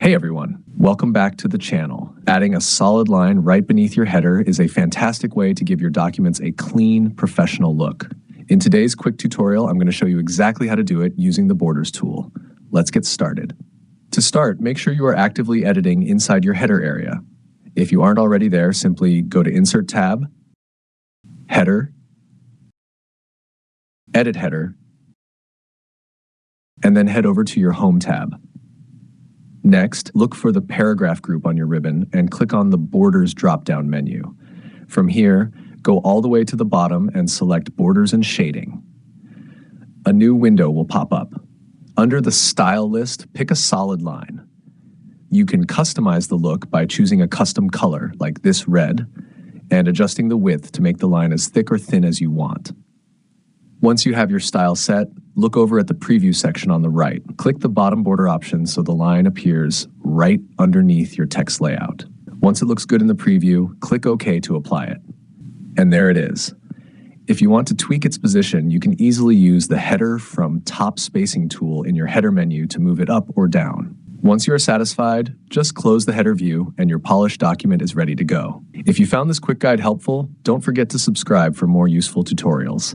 Hey everyone, welcome back to the channel. Adding a solid line right beneath your header is a fantastic way to give your documents a clean, professional look. In today's quick tutorial, I'm going to show you exactly how to do it using the Borders tool. Let's get started. To start, make sure you are actively editing inside your header area. If you aren't already there, simply go to Insert tab, Header, Edit Header, and then head over to your Home tab. Next, look for the paragraph group on your ribbon and click on the Borders drop-down menu. From here, go all the way to the bottom and select Borders and Shading. A new window will pop up. Under the Style list, pick a solid line. You can customize the look by choosing a custom color, like this red, and adjusting the width to make the line as thick or thin as you want. Once you have your style set, look over at the preview section on the right. Click the bottom border option so the line appears right underneath your text layout. Once it looks good in the preview, click OK to apply it. And there it is. If you want to tweak its position, you can easily use the Header from Top Spacing tool in your header menu to move it up or down. Once you are satisfied, just close the header view and your polished document is ready to go. If you found this quick guide helpful, don't forget to subscribe for more useful tutorials.